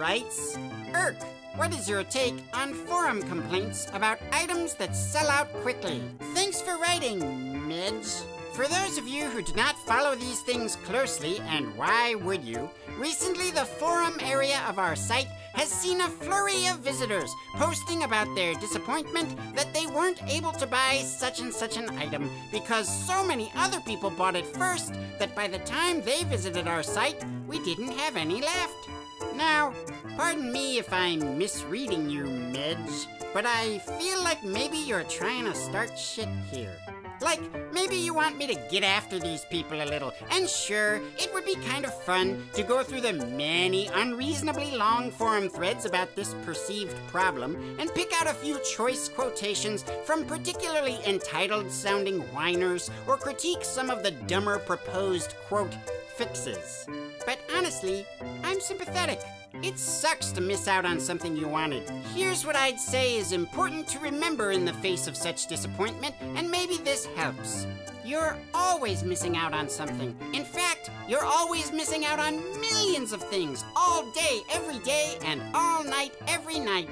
writes, Irk, what is your take on forum complaints about items that sell out quickly? Thanks for writing, Midge. For those of you who do not follow these things closely, and why would you, recently the forum area of our site has seen a flurry of visitors posting about their disappointment that they weren't able to buy such and such an item because so many other people bought it first that by the time they visited our site, we didn't have any left. Now, pardon me if I'm misreading you, Midge, but I feel like maybe you're trying to start shit here. Like, maybe you want me to get after these people a little. And sure, it would be kind of fun to go through the many unreasonably long forum threads about this perceived problem and pick out a few choice quotations from particularly entitled-sounding whiners or critique some of the dumber proposed, quote, fixes. But honestly, I'm sympathetic. It sucks to miss out on something you wanted. Here's what I'd say is important to remember in the face of such disappointment, and maybe this helps. You're always missing out on something. In fact, you're always missing out on millions of things, all day, every day, and all night, every night.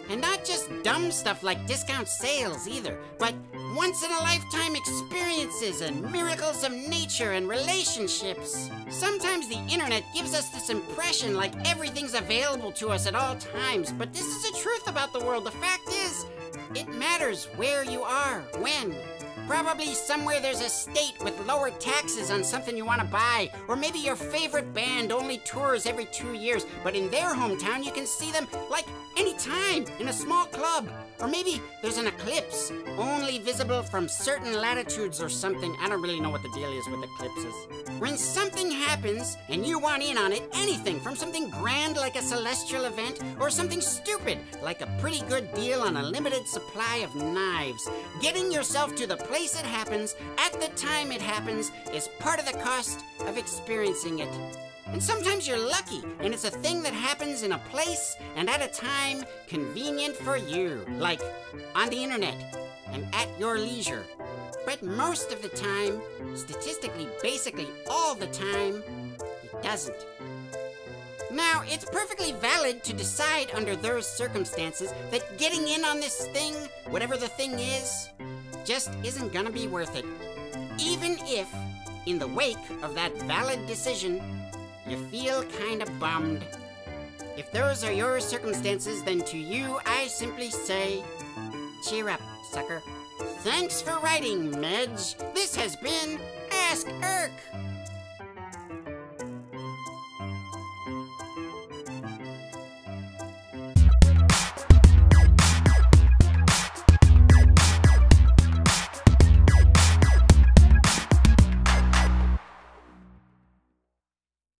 And not just dumb stuff like discount sales either, but once-in-a-lifetime experiences and miracles of nature and relationships. Sometimes the internet gives us this impression like everything's available to us at all times, but this is the truth about the world. The fact is, it matters where you are, when. Probably somewhere there's a state with lower taxes on something you want to buy, or maybe your favorite band only tours every 2 years, but in their hometown you can see them like anytime in a small club. Or maybe there's an eclipse, only visible from certain latitudes or something. I don't really know what the deal is with eclipses. When something happens and you want in on it, anything from something grand like a celestial event or something stupid like a pretty good deal on a limited supply of knives, getting yourself to the place it happens at the time it happens is part of the cost of experiencing it. And sometimes you're lucky, and it's a thing that happens in a place and at a time convenient for you, like on the internet and at your leisure. But most of the time, statistically, basically all the time, it doesn't. Now, it's perfectly valid to decide under those circumstances that getting in on this thing, whatever the thing is, just isn't gonna be worth it. Even if, in the wake of that valid decision, you feel kinda bummed. If those are your circumstances, then to you I simply say, cheer up, sucker. Thanks for writing, Midge. This has been Ask Irk.